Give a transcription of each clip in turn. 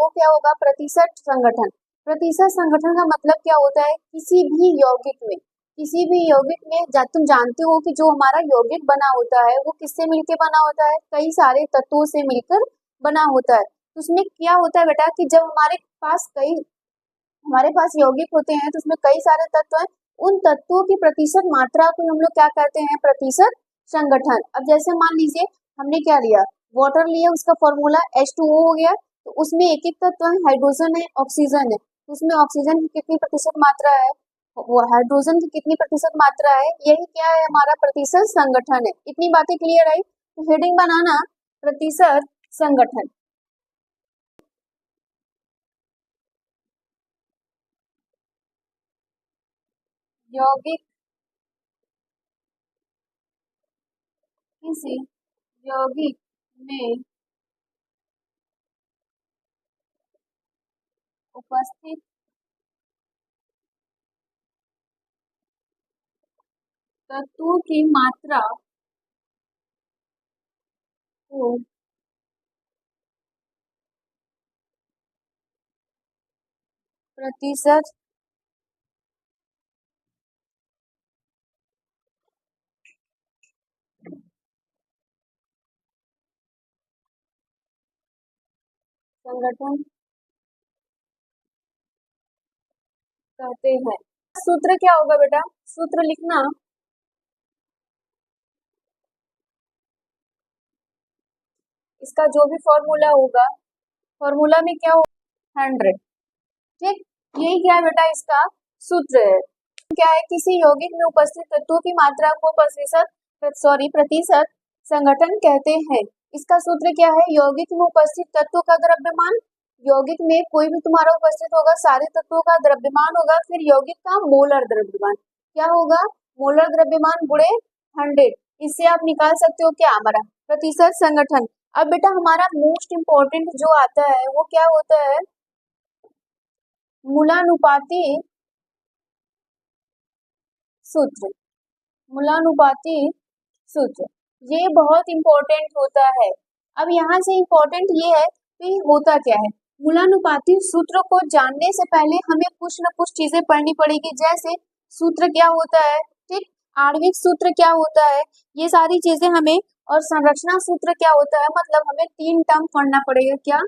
वो क्या होगा, प्रतिशत संगठन। प्रतिशत संगठन का मतलब क्या होता है, किसी भी यौगिक में तुम जानते हो कि जो हमारा यौगिक बना होता है वो किससे मिलकर बना होता है, कई सारे तत्वों से मिलकर बना होता है। तो उसमें क्या होता है बेटा कि जब हमारे पास यौगिक होते हैं तो उसमें कई सारे तत्व हैं, उन तत्वों की प्रतिशत मात्रा को हम लोग क्या करते हैं, प्रतिशत संगठन। अब जैसे मान लीजिए हमने क्या लिया, वाटर लिया, उसका फॉर्मूला H2O हो गया, तो उसमें एक एक तत्व है, हाइड्रोजन है, ऑक्सीजन है, उसमें ऑक्सीजन की कितनी प्रतिशत मात्रा है, वो हाइड्रोजन की कितनी प्रतिशत मात्रा है, यही क्या है, हमारा प्रतिशत संगठन है। इतनी बातें क्लियर आई। तो हेडिंग बनाना प्रतिशत संगठन। यौगिक किसी यौगिक में उपस्थित तत्वों की मात्रा को प्रतिशत संगठन कहते हैं। सूत्र क्या होगा बेटा, सूत्र लिखना, इसका जो भी फॉर्मूला होगा, फॉर्मूला में क्या होगा, 100। ठीक, यही क्या है बेटा, इसका सूत्र है। क्या है, किसी यौगिक में उपस्थित तत्वों की मात्रा को प्रतिशत संगठन कहते हैं। इसका सूत्र क्या है, यौगिक में उपस्थित तत्वों का द्रव्यमान, यौगिक में कोई भी तुम्हारा उपस्थित होगा, सारे तत्वों का द्रव्यमान होगा, फिर यौगिक का मोलर द्रव्यमान क्या होगा, मोलर द्रव्यमान गुणे 100। इससे आप निकाल सकते हो क्या, हमारा प्रतिशत संगठन। अब बेटा हमारा मोस्ट इम्पोर्टेंट जो आता है वो क्या होता है, मूलानुपाती सूत्र। मूलानुपाती सूत्र ये बहुत इंपॉर्टेंट होता है। अब यहाँ से इंपॉर्टेंट ये है कि होता क्या है, मूलानुपाती सूत्र को जानने से पहले हमें कुछ न कुछ चीजें पढ़नी पड़ेगी, जैसे सूत्र क्या होता है, ठीक, आणविक सूत्र क्या होता है, ये सारी चीजें हमें, और संरचना सूत्र क्या होता है, मतलब हमें 3 टर्म पढ़ना पड़ेगा। क्या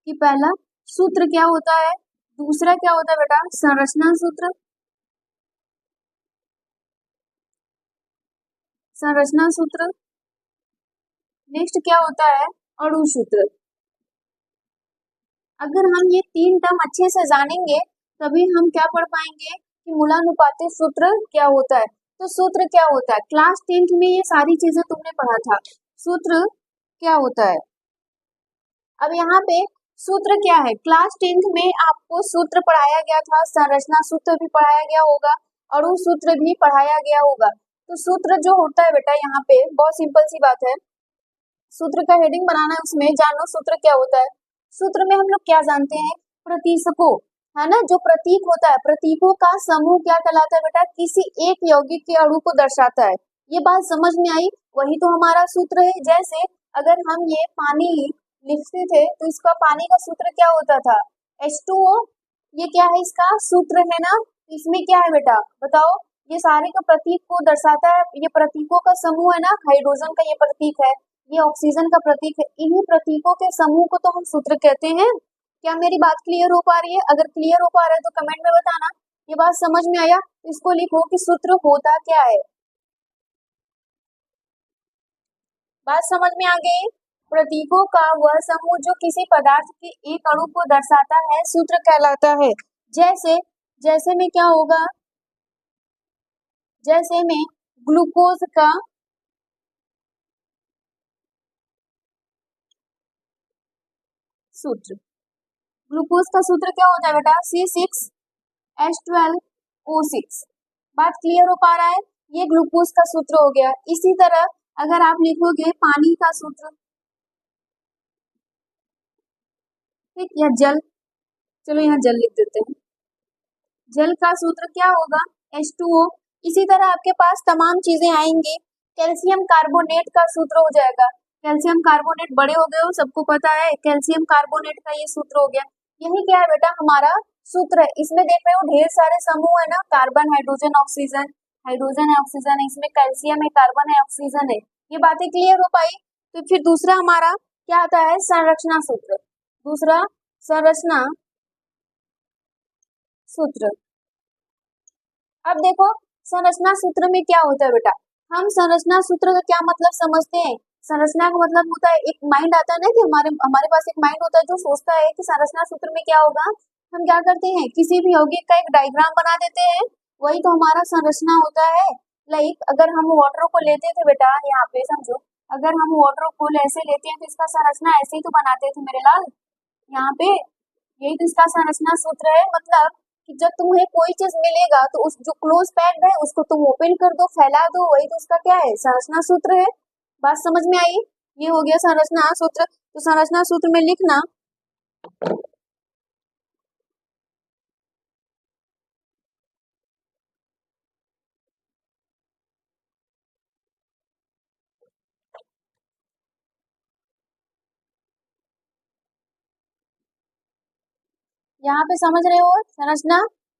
कि पहला सूत्र क्या होता है, दूसरा क्या होता है बेटा, संरचना सूत्र, संरचना सूत्र, नेक्स्ट क्या होता है, अणु सूत्र। अगर हम ये 3 टर्म अच्छे से जानेंगे तभी हम क्या पढ़ पाएंगे कि मूलानुपाती सूत्र क्या होता है। तो सूत्र क्या होता है, क्लास 10th में ये सारी चीजें तुमने पढ़ा था, सूत्र क्या होता है। अब यहाँ पे सूत्र क्या है, क्लास 10th में आपको सूत्र पढ़ाया गया था, संरचना सूत्र भी पढ़ाया गया होगा, अणु सूत्र भी पढ़ाया गया होगा। तो सूत्र जो होता है बेटा, यहाँ पे बहुत सिंपल सी बात है, सूत्र का हेडिंग बनाना है, उसमें जानो सूत्र क्या होता है। सूत्र में हम लोग क्या जानते हैं, प्रतीकों, है ना, जो प्रतीक होता है, प्रतीकों का समूह क्या कहलाता है बेटा, किसी एक यौगिक के अणु को दर्शाता है। ये बात समझ में आई, वही तो हमारा सूत्र है। जैसे अगर हम ये पानी लिखते थे तो इसका पानी का सूत्र क्या होता था, H2O, ये क्या है, इसका सूत्र है ना। इसमें क्या है बेटा बताओ, ये सारे का प्रतीक को दर्शाता है, ये प्रतीकों का समूह है ना, हाइड्रोजन का ये प्रतीक है, ये ऑक्सीजन का प्रतीक है, इन्हीं प्रतीकों के समूह को तो हम सूत्र कहते हैं। क्या मेरी बात क्लियर हो पा रही है, अगर क्लियर हो पा रहा है तो कमेंट में बताना, ये बात समझ में आया, इसको लिखो कि सूत्र होता क्या है। बात समझ में आ गई, प्रतीकों का वह समूह जो किसी पदार्थ के एक अणु को दर्शाता है सूत्र कहलाता है। जैसे जैसे में क्या होगा, जैसे में ग्लूकोज का सूत्र, ग्लूकोज का सूत्र क्या होता है बेटा, C6H12O6। बात क्लियर हो पा रहा है, ये ग्लूकोज का सूत्र हो गया। इसी तरह अगर आप लिखोगे पानी का सूत्र, ठीक, या जल, चलो यहाँ जल लिख देते हैं, जल का सूत्र क्या होगा, H2O। इसी तरह आपके पास तमाम चीजें आएंगी, कैल्शियम कार्बोनेट का सूत्र हो जाएगा, कैल्शियम कार्बोनेट, बड़े हो गए हो, सबको पता है कैल्शियम कार्बोनेट का ये सूत्र हो गया। यही क्या है बेटा हमारा सूत्र है। इसमें देख रहे हो ढेर सारे समूह है ना, कार्बन हाइड्रोजन ऑक्सीजन, हाइड्रोजन है ऑक्सीजन है, इसमें कैल्शियम है, कार्बन है, ऑक्सीजन है। ये बातें क्लियर हो पाई। तो फिर दूसरा हमारा क्या आता है, संरचना सूत्र। दूसरा संरचना सूत्र। अब देखो संरचना सूत्र में क्या होता है बेटा, हम संरचना सूत्र का क्या मतलब समझते हैं। संरचना का मतलब होता है, एक माइंड आता है ना कि हमारे हमारे पास एक माइंड होता है जो सोचता है कि संरचना सूत्र में क्या होगा। हम क्या करते हैं, किसी भी यौगिक का एक डायग्राम बना देते हैं, वही तो हमारा संरचना होता है। लाइक अगर हम वाटर को लेते थे बेटा, यहाँ पे समझो, अगर हम वाटर को ऐसे लेते हैं तो इसका संरचना ऐसे ही तो बनाते थे मेरे लाल, यहाँ पे यही तो इसका संरचना सूत्र है। मतलब कि जब तुम्हें कोई चीज मिलेगा तो उस जो क्लोज पैक्ड है उसको तुम ओपन कर दो, फैला दो, वही तो उसका क्या है, संरचना सूत्र है। बात समझ में आई। ये हो गया संरचना सूत्र। तो संरचना सूत्र में लिखना, यहाँ पे समझ रहे हो संरचना,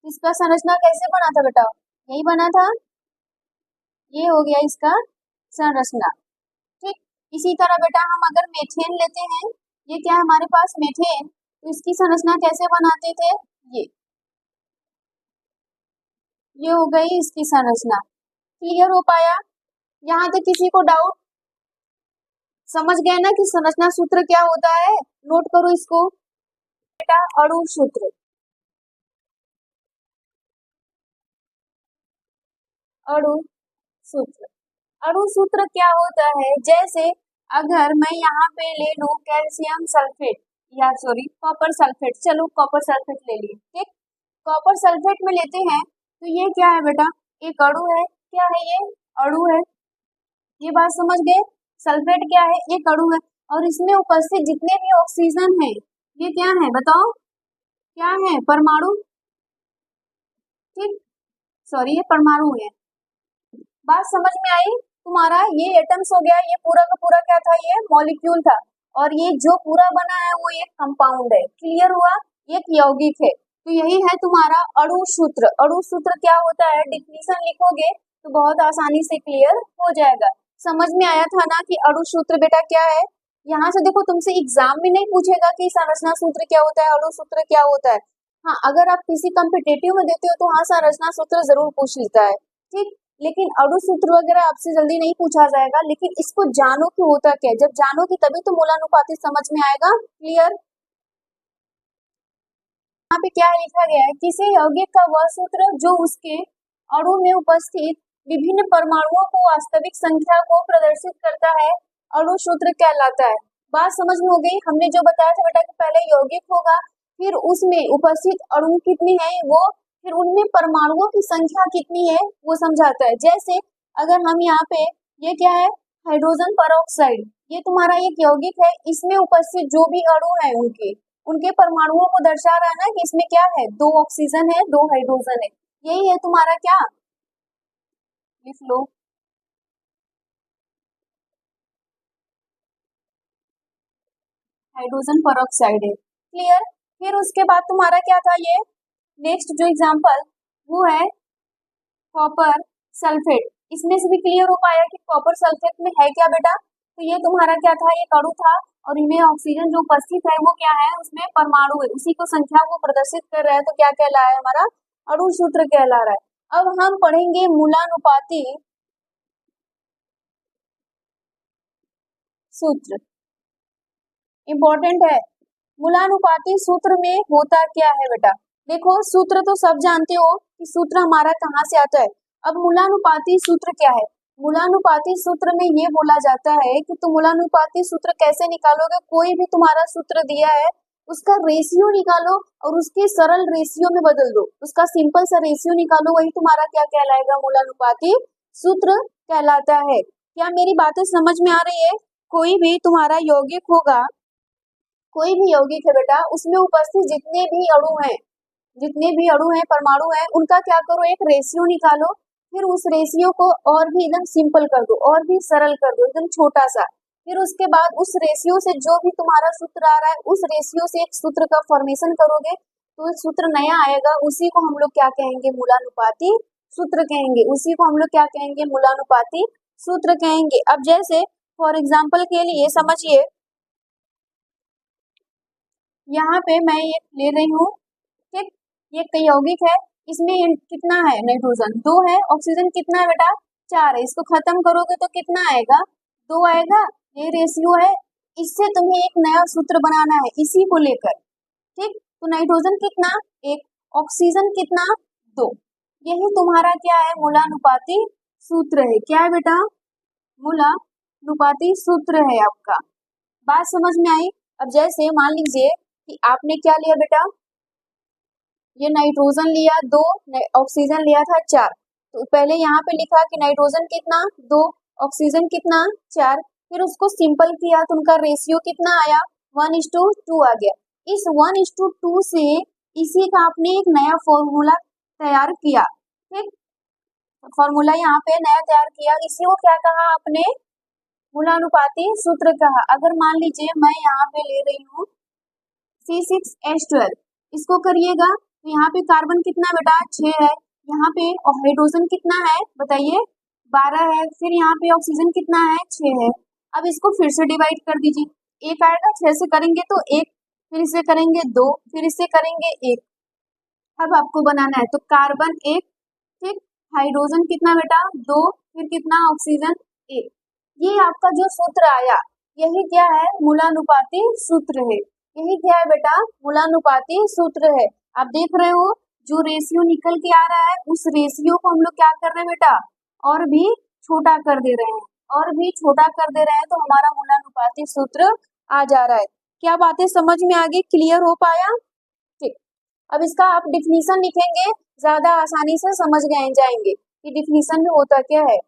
इसका संरचना कैसे बना था बेटा, यही बना था, ये हो गया इसका संरचना। ठीक, इसी तरह बेटा हम अगर मेथेन लेते हैं, ये क्या है हमारे पास मेथेन, तो इसकी संरचना कैसे बनाते थे, ये हो गई इसकी संरचना। क्लियर हो पाया, यहाँ तक किसी को डाउट, समझ गए ना कि संरचना सूत्र क्या होता है। नोट करो इसको बेटा, अणु सूत्र। अणु सूत्र, अणु सूत्र क्या होता है, जैसे अगर मैं यहाँ पे ले लूं कैल्शियम सल्फेट, या सॉरी कॉपर सल्फेट, चलो कॉपर सल्फेट ले लिए, ठीक, कॉपर सल्फेट में लेते हैं तो ये क्या है बेटा, एक अणु है। क्या है ये, अणु है। ये बात समझ गए, सल्फेट क्या है, एक अणु है, और इसमें उपस्थित जितने भी ऑक्सीजन है ये क्या है बताओ, क्या है, परमाणु। ठीक, सॉरी ये परमाणु है। बात समझ में आई तुम्हारा, ये एटम्स हो गया, ये पूरा का पूरा क्या था, ये मॉलिक्यूल था, और ये जो पूरा बना है वो एक कंपाउंड है। क्लियर हुआ, एक यौगिक है। तो यही है तुम्हारा अणु सूत्र। अणु सूत्र क्या होता है, डिफिनीशन लिखोगे तो बहुत आसानी से क्लियर हो जाएगा। समझ में आया था ना कि अणु सूत्र बेटा क्या है। यहाँ से देखो तुमसे एग्जाम में नहीं पूछेगा कि संरचना सूत्र क्या होता है, अणु सूत्र क्या होता है। हाँ, अगर आप किसी कम्पिटेटिव में देते हो तो हाँ संरचना सूत्र जरूर पूछ लेता है, ठीक, लेकिन अणु सूत्र वगैरह आपसे जल्दी नहीं पूछा जाएगा। लेकिन इसको जानो कि होता क्या है, जब जानोगे तभी तो मूलानुपाती समझ में आएगा। क्लियर, यहाँ पे क्या लिखा गया है, किसी यौगिक का वह सूत्र जो उसके अणु में उपस्थित विभिन्न परमाणुओं को वास्तविक संख्या को प्रदर्शित करता है, अणु सूत्र कहलाता है। बात समझ में हो गई। हमने जो बताया था बेटा कि पहले यौगिक होगा, फिर उसमें उपस्थित अणु कितनी है वो, फिर उनमें परमाणुओं की संख्या कितनी है वो समझाता है। जैसे अगर हम यहाँ पे, ये क्या है, हाइड्रोजन परऑक्साइड, ये तुम्हारा एक यौगिक है, इसमें उपस्थित जो भी अणु है उनके उनके परमाणुओं को दर्शा रहा है ना कि इसमें क्या है, 2 ऑक्सीजन है, 2 हाइड्रोजन है। यही है तुम्हारा क्या, लिख लो, हाइड्रोजन परऑक्साइड है। क्लियर, फिर उसके बाद तुम्हारा क्या था, ये नेक्स्ट जो एग्जांपल वो है कॉपर सल्फेट। इसमें से भी क्लियर हो पाया कि कॉपर सल्फेट में है क्या बेटा, तो ये तुम्हारा क्या था, ये अणु था, और इनमें ऑक्सीजन जो उपस्थित है वो क्या है, उसमें परमाणु है, उसी को संख्या को प्रदर्शित कर रहा है, तो क्या कहला है हमारा, अणु सूत्र कहला रहा है। अब हम पढ़ेंगे मूलानुपाती सूत्र, इंपॉर्टेंट है। मूलानुपाती सूत्र में होता क्या है बेटा, देखो सूत्र तो सब जानते हो कि सूत्र हमारा कहाँ से आता है। अब मूलानुपाती सूत्र क्या है, मूलानुपाती सूत्र में ये बोला जाता है कि तुम मूलानुपाती सूत्र कैसे निकालोगे, कोई भी तुम्हारा सूत्र दिया है उसका रेशियो निकालो और उसके सरल रेशियो में बदल दो, उसका सिंपल सा रेशियो निकालो, वही तुम्हारा क्या कहलाएगा, मूलानुपाती सूत्र कहलाता है। क्या मेरी बातें समझ में आ रही है। कोई भी तुम्हारा यौगिक होगा, कोई भी यौगिक है बेटा, उसमें उपस्थित जितने भी अणु हैं, जितने भी अणु हैं, परमाणु हैं, उनका क्या करो, एक रेशियो निकालो, फिर उस रेशियो को और भी एकदम सिंपल कर दो, और भी सरल कर दो, एकदम छोटा सा। फिर उसके बाद उस रेशियो से जो भी तुम्हारा सूत्र आ रहा है उस रेशियो से एक सूत्र का फॉर्मेशन करोगे तो एक सूत्र नया आएगा, उसी को हम लोग क्या कहेंगे, मूलानुपाती सूत्र कहेंगे। उसी को हम लोग क्या कहेंगे, मूलानुपाती सूत्र कहेंगे। अब जैसे फॉर एग्जाम्पल के लिए समझिए, यहाँ पे मैं ये ले रही हूँ, ठीक, ये यौगिक है, इसमें कितना है, नाइट्रोजन 2 है, ऑक्सीजन कितना है बेटा 4 है। इसको खत्म करोगे तो कितना आएगा, 2 आएगा। ये रेशियो है, इससे तुम्हें एक नया सूत्र बनाना है इसी को लेकर, ठीक। तो नाइट्रोजन कितना 1, ऑक्सीजन कितना 2, यही तुम्हारा क्या है, मूलानुपाती सूत्र है। क्या है बेटा, मूलानुपाती सूत्र है आपका। बात समझ में आई। अब जैसे मान लीजिए कि आपने क्या लिया बेटा, ये नाइट्रोजन लिया 2, ऑक्सीजन लिया था 4, तो पहले यहाँ पे लिखा कि नाइट्रोजन कितना 2, ऑक्सीजन कितना 4, फिर उसको सिंपल किया तो उनका रेशियो कितना आया 1:2 आ गया। इस 1:2 से इसी का आपने एक नया फॉर्मूला तैयार किया, ठीक, फॉर्मूला यहाँ पे नया तैयार किया, इसी को क्या कहा आपने, मूलानुपाती सूत्र कहा। अगर मान लीजिए मैं यहाँ पे ले रही हूँ C6H12, इसको करिएगा तो यहाँ पे कार्बन कितना बेटा 6 है, यहाँ पे हाइड्रोजन कितना है बताइए 12 है, फिर यहाँ पे ऑक्सीजन कितना है 6 है। अब इसको फिर से डिवाइड कर दीजिए, एक आएगा 6 से करेंगे तो 1, फिर इससे करेंगे 2, फिर इससे करेंगे 1। अब आपको बनाना है तो कार्बन 1, ठीक, हाइड्रोजन कितना बेटा 2, फिर कितना ऑक्सीजन 1। ये आपका जो सूत्र आया यही क्या है, मूलानुपाती सूत्र है। यही क्या है बेटा, मूलानुपाती सूत्र है। आप देख रहे हो जो रेशियो निकल के आ रहा है उस रेशियो को हम लोग क्या कर रहे हैं बेटा, और भी छोटा कर दे रहे हैं, और भी छोटा कर दे रहे हैं, तो हमारा मूलानुपाती सूत्र आ जा रहा है। क्या बातें समझ में आ गई, क्लियर हो पाया, ठीक। अब इसका आप डिफिनीशन लिखेंगे, ज्यादा आसानी से समझ गए जाएंगे कि डिफिनीशन में होता क्या है।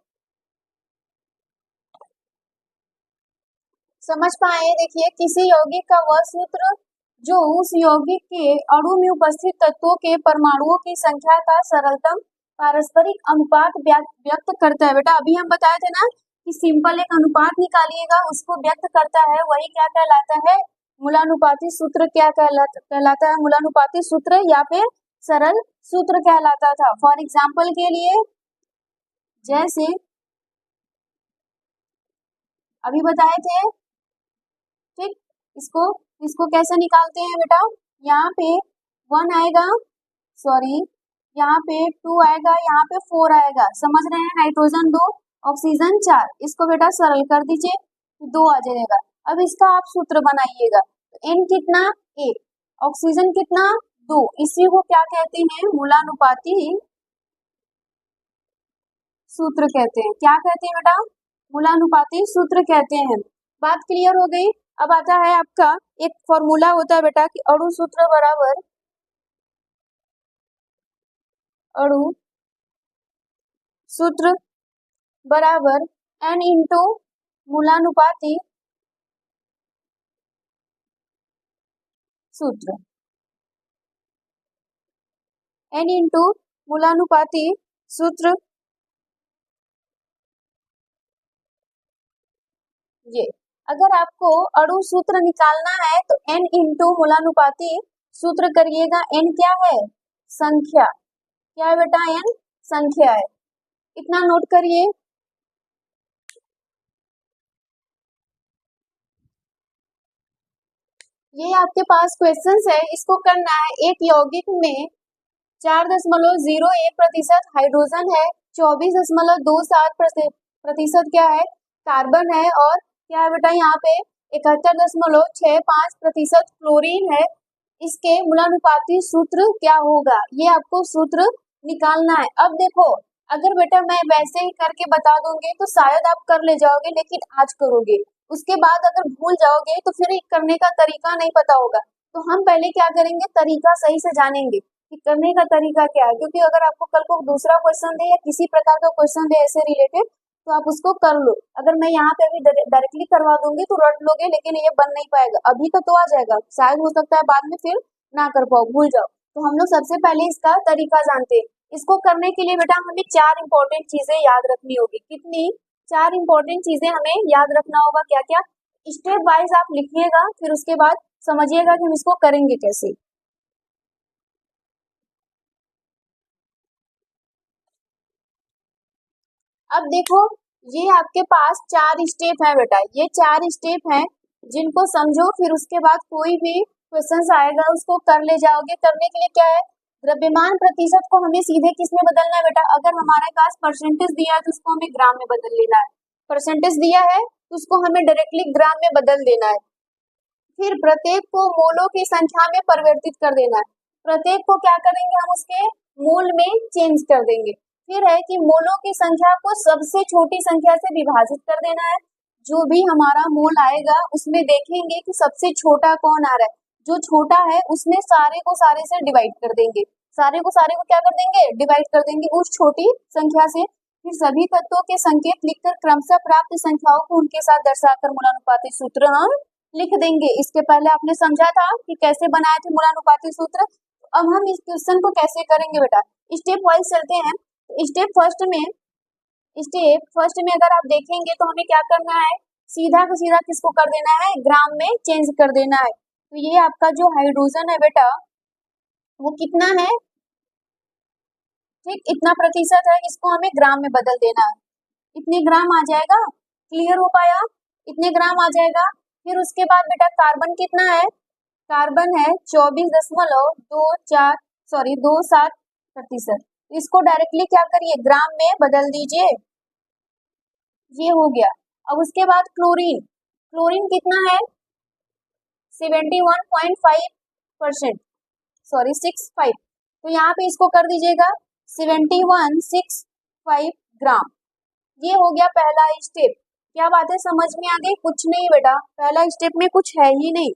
समझ पाए, देखिए किसी यौगिक का वह सूत्र जो उस यौगिक के अणु में उपस्थित तत्वों के परमाणुओं की संख्या का सरलतम पारस्परिक अनुपात व्यक्त करता है। बेटा अभी हम बताए थे ना कि सिंपल एक अनुपात निकालिएगा उसको व्यक्त करता है, वही क्या कहलाता है, मूलानुपाती सूत्र। क्या कहलाता है, मूलानुपाती सूत्र या फिर सरल सूत्र कहलाता था। फॉर एग्जाम्पल के लिए जैसे अभी बताए थे, ठीक, इसको इसको कैसे निकालते हैं बेटा, यहाँ पे 1 आएगा, सॉरी यहाँ पे 2 आएगा, यहाँ पे 4 आएगा, समझ रहे हैं, नाइट्रोजन 2, ऑक्सीजन 4, इसको बेटा सरल कर दीजिए 2 आ जाएगा। अब इसका आप सूत्र बनाइएगा, N कितना 1, ऑक्सीजन कितना 2, इसी को क्या कहते हैं, मूलानुपाती सूत्र कहते हैं। क्या कहते हैं बेटा, मूलानुपाती सूत्र कहते हैं। बात क्लियर हो गई। अब आता है आपका एक फॉर्मूला होता है बेटा कि अणु सूत्र बराबर अणु सूत्र बराबर N इंटू मूलानुपाती सूत्र, N इंटू मूलानुपाती सूत्र। ये अगर आपको अणु सूत्र निकालना है तो N इंटू मूलानुपाती सूत्र करिएगा। N क्या है, संख्या, क्या है बेटा, N संख्या है, इतना नोट करिए। ये आपके पास क्वेश्चंस है, इसको करना है। एक यौगिक में 4.01% हाइड्रोजन है, 24.27% क्या है, कार्बन है, और क्या है बेटा यहाँ पे 71.65% क्लोरीन है। इसके मूलानुपाती सूत्र क्या होगा, ये आपको सूत्र निकालना है। अब देखो अगर बेटा मैं वैसे ही करके बता दूंगी तो शायद आप कर ले जाओगे, लेकिन आज करोगे, उसके बाद अगर भूल जाओगे तो फिर करने का तरीका नहीं पता होगा। तो हम पहले क्या करेंगे, तरीका सही से जानेंगे कि करने का तरीका क्या है, क्योंकि अगर आपको कल को दूसरा क्वेश्चन दे या किसी प्रकार का क्वेश्चन दे ऐसे रिलेटेड तो आप उसको कर लो। अगर मैं यहाँ पे अभी डायरेक्टली करवा दूंगी तो रट लोगे, लेकिन ये बन नहीं पाएगा। अभी तो आ जाएगा, शायद हो सकता है बाद में फिर ना कर पाओ, भूल जाओ। तो हम लोग सबसे पहले इसका तरीका जानते हैं। इसको करने के लिए बेटा हमें 4 इंपॉर्टेंट चीजें याद रखनी होगी। कितनी, चार इंपॉर्टेंट चीजें हमें याद रखना होगा। क्या क्या? स्टेप वाइज आप लिखिएगा, फिर उसके बाद समझिएगा कि हम इसको करेंगे कैसे। अब देखो, ये आपके पास चार स्टेप है बेटा, ये चार स्टेप हैं जिनको समझो, फिर उसके बाद कोई भी क्वेश्चन आएगा उसको कर ले जाओगे। करने के लिए क्या है, द्रव्यमान प्रतिशत को हमें सीधे किस में बदलना है बेटा, अगर हमारे पास परसेंटेज दिया है तो उसको हमें ग्राम में बदल लेना है, परसेंटेज दिया है तो उसको हमें डायरेक्टली ग्राम में बदल देना है। फिर प्रत्येक को मोलों की संख्या में परिवर्तित कर देना है। प्रत्येक को क्या करेंगे, हम उसके मोल में चेंज कर देंगे। फिर है कि मोलों की संख्या को सबसे छोटी संख्या से विभाजित कर देना है। जो भी हमारा मोल आएगा उसमें देखेंगे कि सबसे छोटा कौन आ रहा है, जो छोटा है उसमें सारे को सारे से डिवाइड कर देंगे, सारे को क्या कर देंगे, डिवाइड कर देंगे उस छोटी संख्या से। फिर सभी तत्वों के संकेत लिखकर क्रमशः प्राप्त संख्याओं को उनके साथ दर्शाकर मूलानुपाती सूत्र हम लिख देंगे। इसके पहले आपने समझा था कि कैसे बनाए थे मूलानुपाती सूत्र। अब हम इस क्वेश्चन को कैसे करेंगे बेटा, स्टेप वाइज चलते हैं। स्टेप फर्स्ट में अगर आप देखेंगे तो हमें क्या करना है, सीधा का सीधा किसको कर देना है, ग्राम में चेंज कर देना है। तो ये आपका जो हाइड्रोजन है बेटा वो कितना है, ठीक इतना प्रतिशत है, इसको हमें ग्राम में बदल देना है। इतने ग्राम आ जाएगा, क्लियर हो पाया, इतने ग्राम आ जाएगा। फिर उसके बाद बेटा कार्बन कितना है, कार्बन है 24.27%। इसको डायरेक्टली क्या करिए, ग्राम में बदल दीजिए, ये हो गया। अब उसके बाद क्लोरीन, क्लोरीन कितना है 71.5%, 65। तो यहाँ पे इसको कर दीजिएगा 7165 ग्राम। ये हो गया पहला स्टेप। क्या बात है, समझ में आ गई? कुछ नहीं बेटा, पहला स्टेप में कुछ है ही नहीं,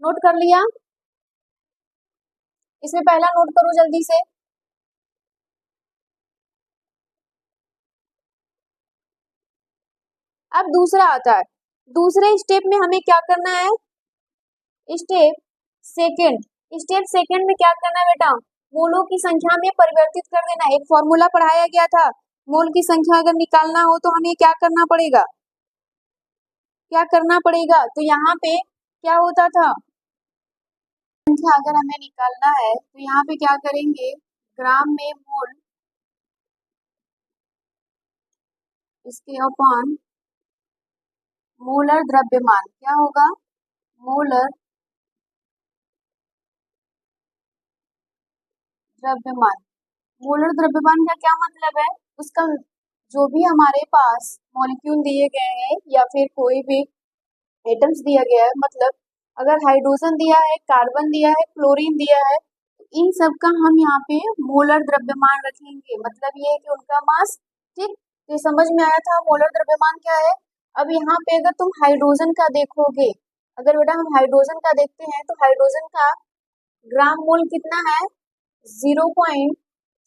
नोट कर लिया? इसमें पहला नोट करो जल्दी से। अब दूसरा आता है, दूसरे स्टेप में हमें क्या करना है, स्टेप सेकंड। स्टेप सेकंड में क्या करना है बेटा, मोलों की संख्या में परिवर्तित कर देना है। एक फॉर्मूला पढ़ाया गया था, मोल की संख्या अगर निकालना हो तो हमें क्या करना पड़ेगा, क्या करना पड़ेगा, तो यहाँ पे क्या होता था, संख्या अगर हमें निकालना है तो यहाँ पे क्या करेंगे, ग्राम में मोल इसके अपॉन मोलर द्रव्यमान, क्या होगा, मोलर द्रव्यमान। मोलर द्रव्यमान का क्या मतलब है, उसका जो भी हमारे पास मॉलिक्यूल दिए गए हैं या फिर कोई भी एटम्स दिया गया है, मतलब अगर हाइड्रोजन दिया है, कार्बन दिया है, क्लोरीन दिया है, तो इन सब का हम यहाँ पे मोलर द्रव्यमान रखेंगे। मतलब ये है कि उनका मास, ठीक, ये समझ में आया था मोलर द्रव्यमान क्या है। अब यहाँ पे अगर तुम हाइड्रोजन का देखोगे, अगर बेटा हम हाइड्रोजन का देखते हैं तो हाइड्रोजन का ग्राम मोल कितना है,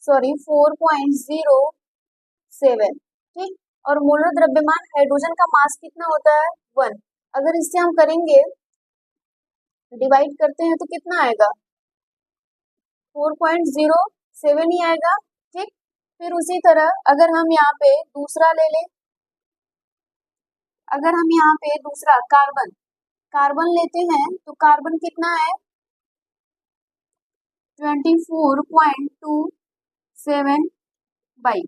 4.07, ठीक। और मोलर द्रव्यमान हाइड्रोजन का मास कितना होता है, 1। अगर इससे हम करेंगे, डिवाइड करते हैं तो कितना आएगा, 4.07 ही आएगा, ठीक। फिर उसी तरह अगर हम यहाँ पे दूसरा ले लें, अगर हम यहाँ पे दूसरा कार्बन, कार्बन लेते हैं तो कार्बन कितना है 24.27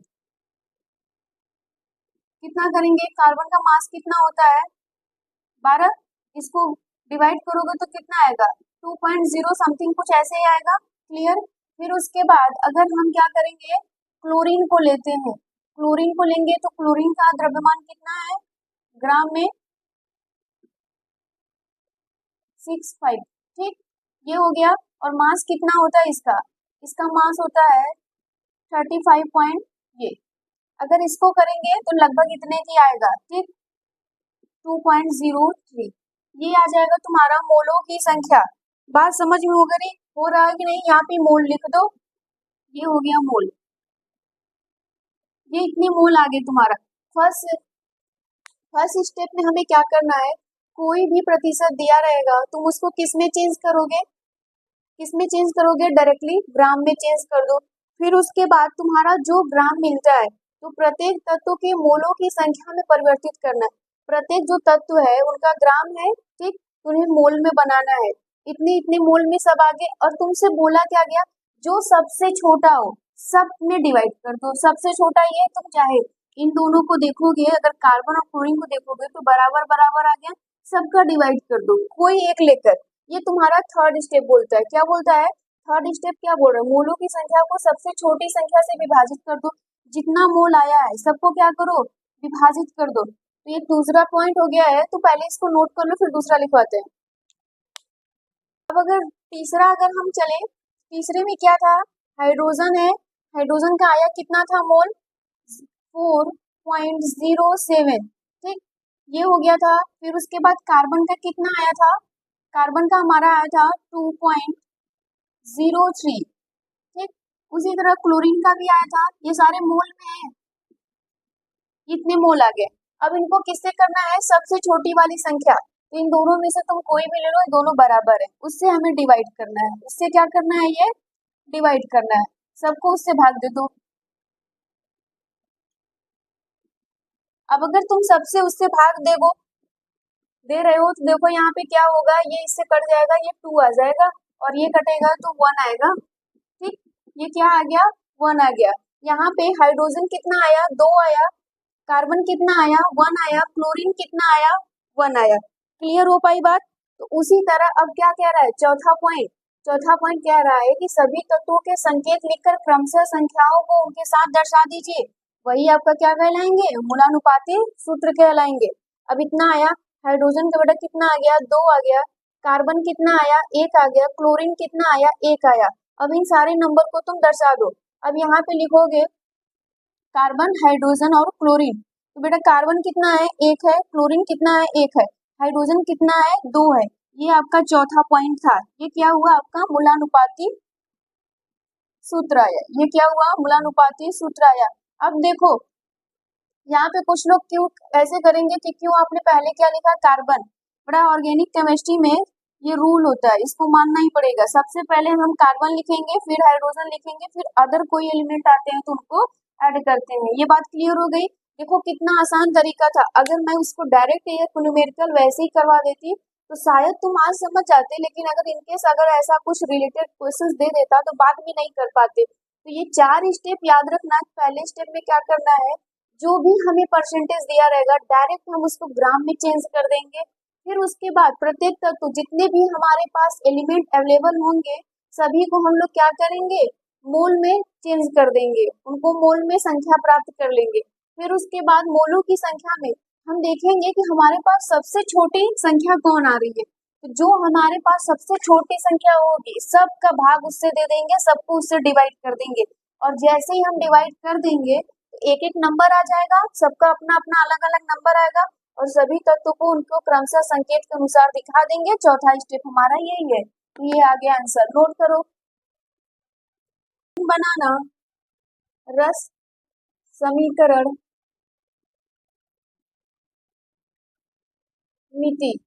कितना करेंगे, कार्बन का मास कितना होता है 12, इसको डिवाइड करोगे तो कितना आएगा 2.0 समथिंग, कुछ ऐसे ही आएगा, क्लियर। फिर उसके बाद अगर हम क्या करेंगे, क्लोरीन को लेते हैं, क्लोरीन को लेंगे तो क्लोरीन का द्रव्यमान कितना है ग्राम में 65, ठीक, ये हो गया। और मास कितना होता है इसका, इसका मास होता है 35 ये, अगर इसको करेंगे तो लगभग इतने की आएगा, ठीक, 2.03, ये आ जाएगा तुम्हारा मोलों की संख्या। बात समझ में हो रहा है कि नहीं, यहाँ पे मोल लिख दो, ये हो गया मोल, ये इतने मोल आ गए तुम्हारा। फर्स्ट स्टेप में हमें क्या करना है, कोई भी प्रतिशत दिया रहेगा तुम उसको किस में चेंज करोगे, किस में चेंज करोगे, डायरेक्टली ग्राम में चेंज कर दो। फिर उसके बाद तुम्हारा जो ग्राम मिलता है तो तो प्रत्येक तत्व के मोलों की संख्या में परिवर्तित करना है। प्रत्येक जो तत्व है उनका ग्राम है, ठीक, उन्हें मोल में बनाना है। इतने इतने मोल में सब आ गए और तुमसे बोला क्या गया, जो सबसे छोटा हो सब में डिवाइड कर दो। सबसे छोटा ये, तुम चाहे इन दोनों को देखोगे, अगर कार्बन और क्लोरीन को देखोगे तो बराबर बराबर आ गया, सबका डिवाइड कर दो कोई एक लेकर। ये तुम्हारा थर्ड स्टेप बोलता है। क्या बोलता है थर्ड स्टेप? क्या बोल रहा है, मोलों की संख्या को सबसे छोटी संख्या से विभाजित कर दो। जितना मोल आया है सबको क्या करो, विभाजित कर दो। तो ये दूसरा पॉइंट हो गया है, तो पहले इसको नोट कर लो फिर दूसरा लिखवाते हैं। अब अगर तीसरा अगर हम चले, तीसरे में क्या था, हाइड्रोजन है। हाइड्रोजन का आया कितना था मोल, 4.07, ठीक, ये हो गया था। फिर उसके बाद कार्बन का कितना आया था, कार्बन का हमारा आया था 2.03, ठीक। उसी तरह क्लोरीन का भी आया था, ये सारे मोल में है, इतने मोल आ गए। अब इनको किससे करना है, सबसे छोटी वाली संख्या, तो इन दोनों में से तुम कोई भी ले लो, ये दोनों बराबर है, उससे हमें डिवाइड करना है। इससे क्या करना है, ये डिवाइड करना है, सबको उससे भाग दे दो। अब अगर तुम सबसे उससे भाग दे रहे हो तो देखो यहाँ पे क्या होगा, ये इससे कट जाएगा, ये 2 आ जाएगा और ये कटेगा तो 1 आएगा, ठीक। ये क्या आ गया, 1 आ गया। यहाँ पे हाइड्रोजन कितना आया, 2 आया, कार्बन कितना आया, 1 आया, क्लोरीन कितना आया, 1 आया। क्लियर हो पाई बात? तो उसी तरह अब क्या कह रहा है, चौथा पॉइंट कह रहा है कि सभी तत्वों के संकेत लिखकर क्रमशः संख्याओं को उनके साथ दर्शा दीजिए। वही आपका क्या कहलाएंगे, मूलानुपाती सूत्र कहलाएंगे। अब इतना आया, हाइड्रोजन का बेटा कितना आ गया, 2 आ गया, कार्बन कितना आया, 1 आ गया, क्लोरीन कितना आया, 1 आया। अब इन सारे नंबर को तुम दर्शा दो। अब यहाँ पे लिखोगे कार्बन, हाइड्रोजन और क्लोरीन, तो बेटा कार्बन कितना है, 1 है, क्लोरीन कितना है, 1 है, हाइड्रोजन कितना है, 2 है। ये आपका चौथा पॉइंट था। ये क्या हुआ, आपका मूलानुपाती सूत्र आया। ये क्या हुआ, मूलानुपाती सूत्र आया। अब देखो यहाँ पे कुछ लोग क्यों ऐसे करेंगे कि क्यों आपने पहले क्या लिखा, कार्बन। बड़ा ऑर्गेनिक केमिस्ट्री में ये रूल होता है, इसको मानना ही पड़ेगा। सबसे पहले हम कार्बन लिखेंगे, फिर हाइड्रोजन लिखेंगे, फिर अदर कोई एलिमेंट आते हैं तो उनको ऐड करते हैं। ये बात क्लियर हो गई? देखो कितना आसान तरीका था। अगर मैं उसको डायरेक्ट एक न्यूमेरिकल वैसे ही करवा देती तो शायद तुम आज समझ जाते, लेकिन अगर इनकेस अगर ऐसा कुछ रिलेटेड क्वेश्चंस दे देता तो बाद में नहीं कर पाते। तो ये 4 स्टेप याद रखना। पहले स्टेप में क्या करना है, जो भी हमें परसेंटेज दिया रहेगा डायरेक्ट हम उसको ग्राम में चेंज कर देंगे। फिर उसके बाद प्रत्येक तत्व जितने भी हमारे पास एलिमेंट अवेलेबल होंगे सभी को हम लोग क्या करेंगे, मोल में चेंज कर देंगे, उनको मोल में संख्या प्राप्त कर लेंगे। फिर उसके बाद मोलों की संख्या में हम देखेंगे कि हमारे पास सबसे छोटी संख्या कौन आ रही है। तो जो हमारे पास सबसे छोटी संख्या होगी सबका भाग उससे दे देंगे, सबको उससे डिवाइड कर देंगे। और जैसे ही हम डिवाइड कर देंगे एक एक नंबर आ जाएगा, सबका अपना अपना अलग अलग नंबर आएगा और सभी तत्वों को उनको क्रमशः संकेत के अनुसार दिखा देंगे। चौथा स्टेप हमारा यही है। तो ये आ गया आंसर, नोट करो। बनाना रस समीकरण मिति।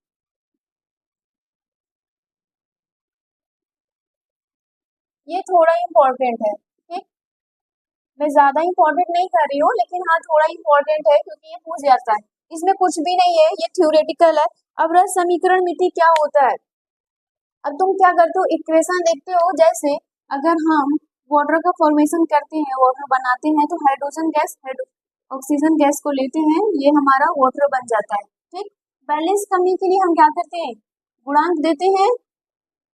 ये थोड़ा इम्पोर्टेंट है, ठीक। मैं ज्यादा इम्पोर्टेंट नहीं कर रही हूँ, लेकिन हाँ थोड़ा इम्पोर्टेंट है क्योंकि ये पूछ जाता है। इसमें कुछ भी नहीं है, ये थ्योरेटिकल है। अब रस समीकरण मिति क्या होता है, अब तुम क्या करते हो, इक्वेशन देखते हो। जैसे अगर हम वाटर का फॉर्मेशन करते हैं, वाटर बनाते हैं, तो हाइड्रोजन गैस ऑक्सीजन गैस को लेते हैं, ये हमारा वाटर बन जाता है, ठीक। बैलेंस करने के लिए हम क्या करते हैं, गुणांक देते हैं,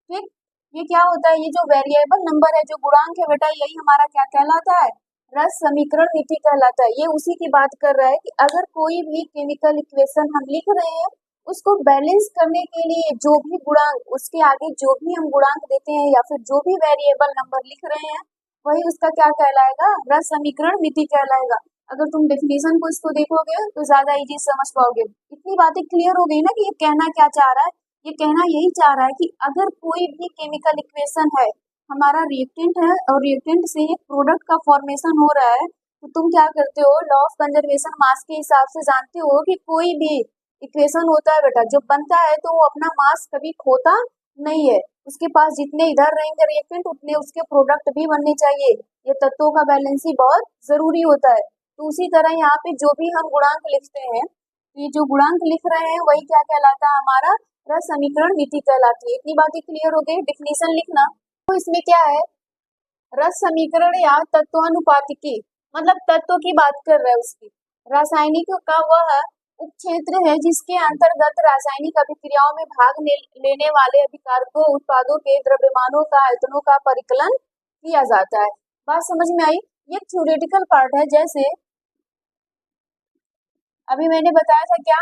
ठीक। ये क्या होता है, ये जो वेरिएबल नंबर है, जो गुणांक है बेटा, यही हमारा क्या कहलाता है, रस समीकरण मिति कहलाता है। ये उसी की बात कर रहा है कि अगर कोई भी केमिकल इक्वेशन हम लिख रहे हैं उसको बैलेंस करने के लिए जो भी गुणांक, उसके आगे जो भी हम गुणांक देते हैं या फिर जो भी वेरिएबल नंबर लिख रहे हैं वही उसका क्या कहलाएगा, रस समीकरण मिति कहलाएगा। अगर तुम डेफिनेशन को इसको देखोगे तो ज्यादा इजी समझ पाओगे। इतनी बातें क्लियर हो गई ना कि ये कहना क्या चाह रहा है। ये कहना यही चाह रहा है कि अगर कोई भी केमिकल इक्वेशन है, हमारा रिएक्टेंट है और रिएक्टेंट से एक प्रोडक्ट का फॉर्मेशन हो रहा है, तो तुम क्या करते हो, लॉ ऑफ कंजर्वेशन मास के हिसाब से जानते हो कि कोई भी इक्वेशन होता है बेटा, जब बनता है तो वो अपना मास कभी खोता नहीं है। उसके पास जितने इधर रहेंगे रिएक्टेंट उतने उसके प्रोडक्ट भी बनने चाहिए। ये तत्वों का बैलेंस ही बहुत जरूरी होता है। तो उसी तरह यहाँ पे जो भी हम गुणांक लिखते हैं, ये जो गुणांक लिख रहे हैं वही क्या कहलाता है, हमारा रस समीकरण मिति कहलाती है। इतनी बातें क्लियर हो गई। डिफिनीशन लिखना, तो इसमें क्या है, रस समीकरण या तत्वानुपातिकी, मतलब तत्व की बात कर रहे हैं उसकी। रासायनिक का वह उपक्षेत्र है जिसके अंतर्गत रासायनिक अभिक्रियाओं में भाग लेने वाले अभिकारकों उत्पादों के द्रव्यमानों का आयतनों का परिकलन किया जाता है। बात समझ में आई? ये थ्योरेटिकल पार्ट है। जैसे अभी मैंने बताया था, क्या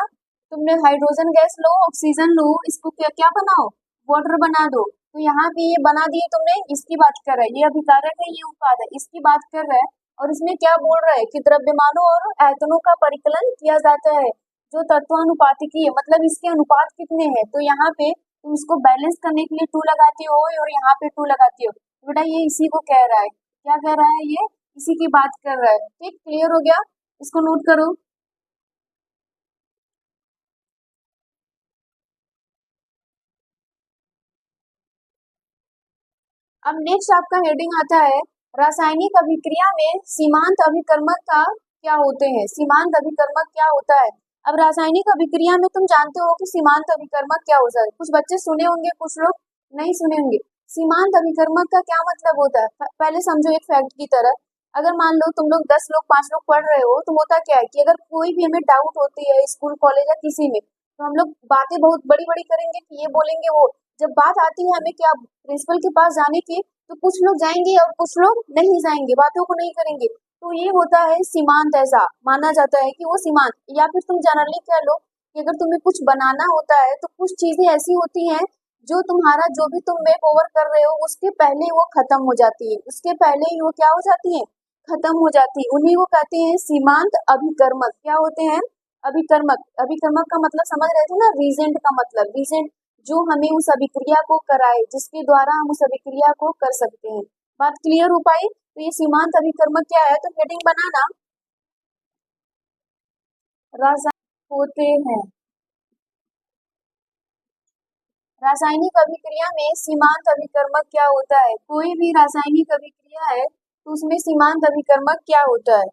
तुमने हाइड्रोजन गैस लो, ऑक्सीजन लो, इसको क्या क्या बनाओ, वाटर बना दो। तो यहाँ पे ये बना दिए तुमने, इसकी बात कर रहा है, ये अभिकारक है, ये उत्पाद है, इसकी बात कर रहा है। और इसमें क्या बोल रहा है कि द्रव्यमानों और आयतनों का परिकलन किया जाता है, जो तत्वानुपातिकी है, मतलब इसके अनुपात कितने हैं। तो यहाँ पे तुम इसको बैलेंस करने के लिए 2 लगाते हो और यहाँ पे 2 लगाते हो। बेटा ये इसी को कह रहा है, क्या कह रहा है, ये इसी की बात कर रहा है। ठीक, क्लियर हो गया? इसको नोट करो। अब नेक्स्ट आपका हेडिंग आता है, रासायनिक अभिक्रिया में सीमांत अभिकर्मक का क्या होते हैं। सीमांत अभिकर्मक क्या होता है? अब रासायनिक अभिक्रिया में तुम जानते हो कि सीमांत अभिकर्मक क्या होता है। कुछ बच्चे सुने होंगे, कुछ लोग नहीं सुने होंगे। सीमांत अभिकर्मक का क्या मतलब होता है, पहले समझो एक फैक्ट की तरह। अगर मान लो तुम लोग 10 लोग 5 लोग पढ़ रहे हो, तो होता क्या है कि अगर कोई भी हमें डाउट होती है स्कूल कॉलेज या किसी में, तो हम लोग बातें बहुत बड़ी बड़ी करेंगे कि ये बोलेंगे वो। जब बात आती है हमें क्या प्रिंसिपल के पास जाने की, तो कुछ लोग जाएंगे और कुछ लोग नहीं जाएंगे, बातों को नहीं करेंगे। तो ये होता है सीमांत। ऐसा माना जाता है कि वो सीमांत, या फिर तुम जनरली कह लो कि अगर तुम्हें कुछ बनाना होता है तो कुछ चीजें ऐसी होती हैं जो तुम्हारा जो भी तुम मेक ओवर कर रहे हो उसके पहले वो खत्म हो जाती है, उसके पहले ही वो क्या हो जाती है, खत्म हो जाती है। उन्हीं को कहते हैं सीमांत अभिकर्मक। क्या होते हैं? अभिकर्मक। अभिकर्मक का मतलब समझ रहे थे ना, रीजेंट का मतलब, रीजेंट जो हमें उस अभिक्रिया को कराए, जिसके द्वारा हम उस अभिक्रिया को कर सकते हैं। बात क्लियर हो पाई? तो ये सीमांत अभिकर्मक क्या है, तो हेडिंग बनाना, रासायनिक होते हैं। रासायनिक अभिक्रिया में सीमांत अभिकर्मक क्या होता है? कोई भी रासायनिक अभिक्रिया है तो उसमें सीमांत अभिकर्मक क्या होता है?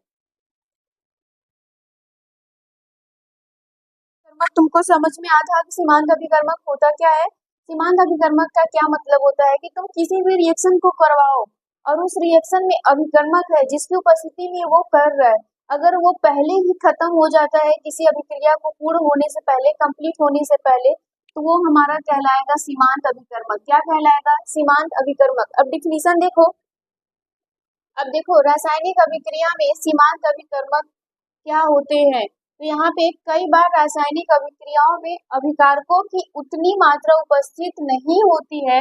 तुमको समझ में आता है कि सीमांत अभिकर्मक होता क्या है? सीमांत अभिकर्मक का क्या मतलब होता है कि तुम किसी भी रिएक्शन को करवाओ और उस रिएक्शन में अभिकर्मक है जिसकी उपस्थिति में वो कर रहा है, अगर वो पहले ही खत्म हो जाता है किसी अभिक्रिया को पूर्ण होने से पहले, कंप्लीट होने से पहले, तो वो हमारा कहलाएगा सीमांत अभिकर्मक। क्या कहलाएगा? सीमांत अभिकर्मक। अब डिफिनीशन देखो। अब देखो रासायनिक अभिक्रिया में सीमांत अभिकर्मक क्या होते हैं। तो यहाँ पे कई बार रासायनिक अभिक्रियाओं में अभिकारकों की उतनी मात्रा उपस्थित नहीं होती है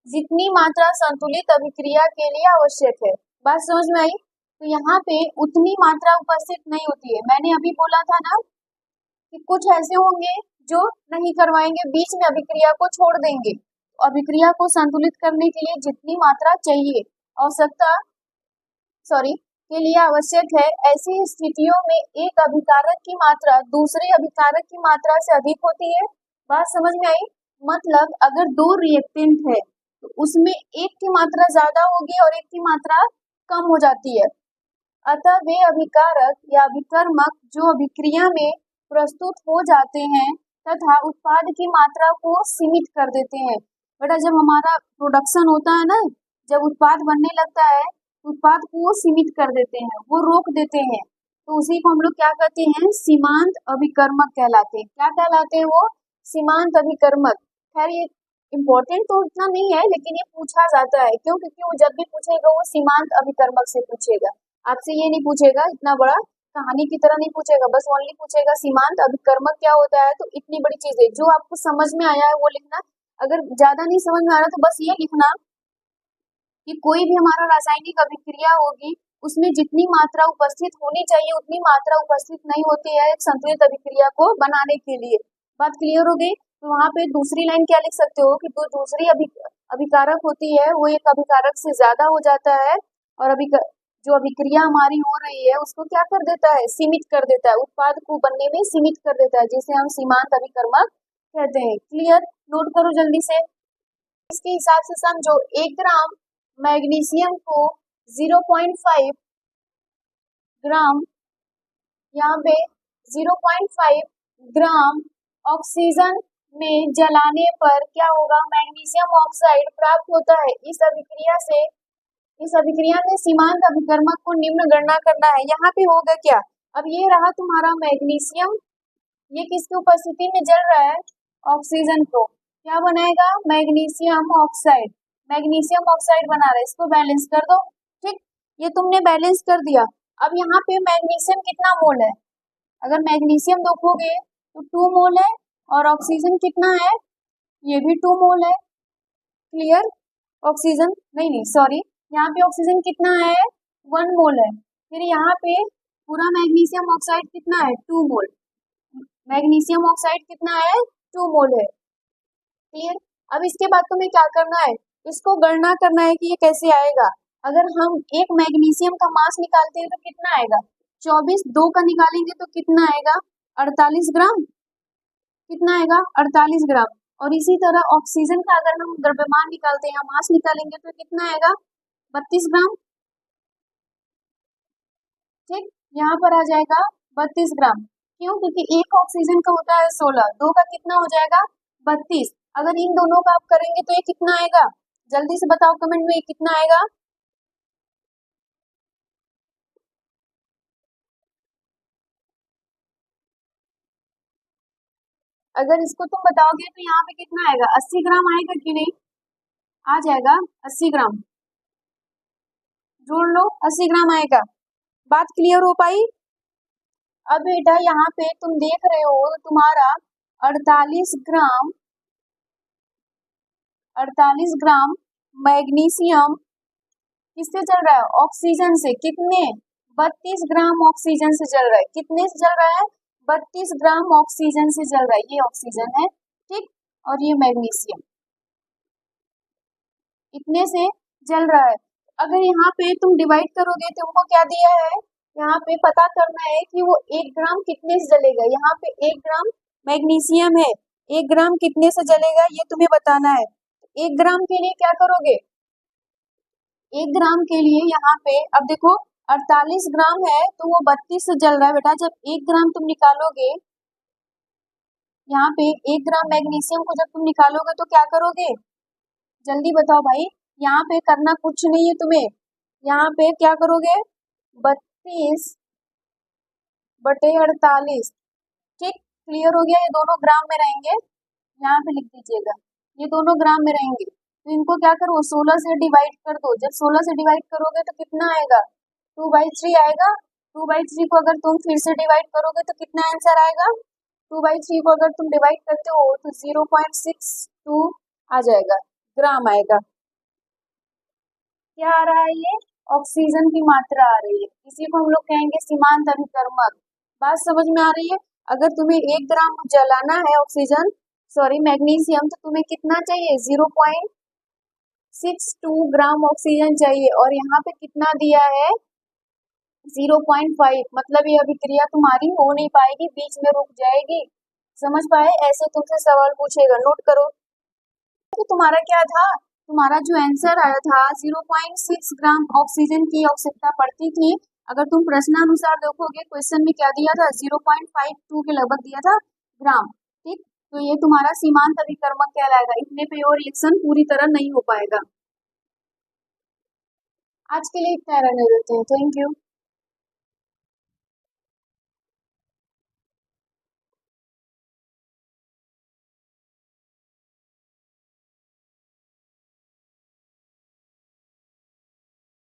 जितनी मात्रा संतुलित अभिक्रिया के लिए आवश्यक है। बात समझ में आई? तो यहाँ पे उतनी मात्रा उपस्थित नहीं होती है। मैंने अभी बोला था ना कि कुछ ऐसे होंगे जो नहीं करवाएंगे, बीच में अभिक्रिया को छोड़ देंगे। अभिक्रिया को संतुलित करने के लिए जितनी मात्रा चाहिए, आवश्यकता के लिए आवश्यक है, ऐसी स्थितियों में एक अभिकारक की मात्रा दूसरे अभिकारक की मात्रा से अधिक होती है। बात समझ में आई? मतलब अगर 2 रिएक्टेंट है तो उसमें एक की मात्रा ज्यादा होगी और एक की मात्रा कम हो जाती है। अतः वे अभिकारक या अभिकर्मक जो अभिक्रिया में प्रस्तुत हो जाते हैं तथा उत्पाद की मात्रा को सीमित कर देते हैं। बेटा जब हमारा प्रोडक्शन होता है ना, जब उत्पाद बनने लगता है, उत्पाद को वो सीमित कर देते हैं, वो रोक देते हैं, तो उसी को हम लोग क्या कहते हैं, सीमांत अभिकर्मक कहलाते हैं। क्या कहलाते हैं वो? सीमांत अभिकर्मक। खैर ये इम्पोर्टेंट तो उतना नहीं है, लेकिन ये पूछा जाता है। क्यों? क्योंकि वो जब भी पूछेगा वो सीमांत अभिकर्मक से पूछेगा, आपसे ये नहीं पूछेगा, इतना बड़ा कहानी की तरह नहीं पूछेगा, बस ओनली पूछेगा सीमांत अभिकर्मक क्या होता है। तो इतनी बड़ी चीजें जो आपको समझ में आया है वो लिखना। अगर ज्यादा नहीं समझ में आ रहा तो बस ये लिखना कि कोई भी हमारा रासायनिक अभिक्रिया होगी उसमें जितनी मात्रा उपस्थित होनी चाहिए उतनी मात्रा उपस्थित नहीं होती है एक संतुलित अभिक्रिया को बनाने के लिए। बात क्लियर हो गई? तो वहाँ पे दूसरी लाइन क्या लिख सकते हो कि जो दूसरी अभिकारक होती है वो एक अभिकारक से ज्यादा हो जाता है और जो अभिक्रिया हमारी हो रही है उसको क्या कर देता है, सीमित कर देता है, उत्पाद को बनने में सीमित कर देता है, जिसे हम सीमांत अभिकर्मक कहते हैं। क्लियर? नोट करो जल्दी से। इसके हिसाब से समझो, 1 ग्राम मैग्नीशियम को 0.5 ग्राम यहाँ पे 0.5 ग्राम ऑक्सीजन में जलाने पर क्या होगा, मैग्नीशियम ऑक्साइड प्राप्त होता है। इस अभिक्रिया में सीमांत अभिकर्मक को निम्न गणना करना है। यहाँ पे होगा क्या, अब ये रहा तुम्हारा मैग्नीशियम, ये किसकी उपस्थिति में जल रहा है, ऑक्सीजन को क्या बनाएगा, मैग्नीशियम ऑक्साइड, मैग्नीशियम ऑक्साइड बना रहा है। इसको बैलेंस कर दो, ठीक, ये तुमने बैलेंस कर दिया। अब यहाँ पे मैग्नीशियम कितना मोल है, अगर मैग्नीशियम देखोगे तो 2 मोल है, और ऑक्सीजन कितना है, ये भी 2 मोल है। क्लियर, ऑक्सीजन नहीं सॉरी, यहाँ पे ऑक्सीजन कितना है, 1 मोल है। फिर यहाँ पे पूरा मैग्नीशियम ऑक्साइड कितना है, 2 मोल, मैग्नीशियम ऑक्साइड कितना है, 2 मोल है। क्लियर, अब इसके बाद तुम्हें क्या करना है, इसको गणना करना है कि ये कैसे आएगा। अगर हम एक मैग्नीशियम का मास निकालते हैं तो कितना आएगा, 24, 2 का निकालेंगे तो कितना आएगा, 48 ग्राम, कितना आएगा, 48 ग्राम। और इसी तरह ऑक्सीजन का अगर हम द्रव्यमान निकालते हैं, मास निकालेंगे तो कितना आएगा, 32 ग्राम, ठीक, यहाँ पर आ जाएगा 32 ग्राम। क्यों, क्योंकि एक ऑक्सीजन का होता है 16, 2 का कितना हो जाएगा, 32। अगर इन दोनों का आप करेंगे तो ये कितना आएगा, जल्दी से बताओ कमेंट में, ये कितना आएगा, अगर इसको तुम बताओगे तो यहाँ पे कितना आएगा, 80 ग्राम आएगा कि नहीं, आ जाएगा 80 ग्राम, जोड़ लो 80 ग्राम आएगा। बात क्लियर हो पाई। अब बेटा यहाँ पे तुम देख रहे हो तुम्हारा 48 ग्राम मैग्नीशियम किससे चल रहा है, ऑक्सीजन से, कितने, 32 ग्राम ऑक्सीजन से चल रहा है, कितने से चल रहा है, 32 ग्राम ऑक्सीजन से चल रहा है, ये ऑक्सीजन है, ठीक, और ये मैग्नीशियम इतने से जल रहा है। अगर यहाँ पे तुम डिवाइड करोगे तो तुमको क्या दिया है, यहाँ पे पता करना है कि वो 1 ग्राम कितने से जलेगा। यहाँ पे 1 ग्राम मैग्नीशियम है, 1 ग्राम कितने से जलेगा ये तुम्हें बताना है। 1 ग्राम के लिए क्या करोगे, 1 ग्राम के लिए यहाँ पे अब देखो 48 ग्राम है तो वो 32 से जल रहा है बेटा। जब 1 ग्राम तुम निकालोगे, यहाँ पे 1 ग्राम मैग्नीशियम को जब तुम निकालोगे तो क्या करोगे, जल्दी बताओ भाई, यहाँ पे करना कुछ नहीं है तुम्हें, यहाँ पे क्या करोगे, 32 बटे 48, ठीक, क्लियर हो गया, ये दोनों ग्राम में रहेंगे, यहाँ पे लिख दीजिएगा, ये दोनों ग्राम में रहेंगे। तो इनको क्या करो, 16 से डिवाइड कर दो। जब 16 से डिवाइड करोगे तो कितना आएगा, 2/3 आएगा। 2/3 को अगर तुम फिर से डिवाइड करोगे तो कितना आंसर आएगा, 2/3 को अगर तुम डिवाइड करते हो तो 0.62 आ जाएगा, ग्राम आएगा। क्या आ रहा है, ये ऑक्सीजन की मात्रा आ रही है, इसी को हम लोग कहेंगे सीमांत अभिकर्मक। बात समझ में आ रही है। अगर तुम्हें 1 ग्राम जलाना है ऑक्सीजन, सॉरी मैग्नीशियम, तो तुम्हें कितना चाहिए, 0.62 ग्राम ऑक्सीजन चाहिए, और यहाँ पे कितना दिया है, 0.5, मतलब ये अभिक्रिया तुम्हारी हो नहीं पाएगी, बीच में रुक जाएगी। समझ पाए, ऐसे तुमसे सवाल पूछेगा, नोट करो। तो तुम्हारा क्या था, तुम्हारा जो आंसर आया था 0.6 ग्राम ऑक्सीजन की आवश्यकता पड़ती थी। अगर तुम प्रश्नानुसार देखोगे क्वेश्चन में क्या दिया था, 0.52 के लगभग दिया था ग्राम, ठीक, तो ये तुम्हारा सीमांत अभिकर्मक कहलाएगा, इतने पे और रिएक्शन पूरी तरह नहीं हो पाएगा। आज के लिए इतना रहने देते हैं, थैंक यू।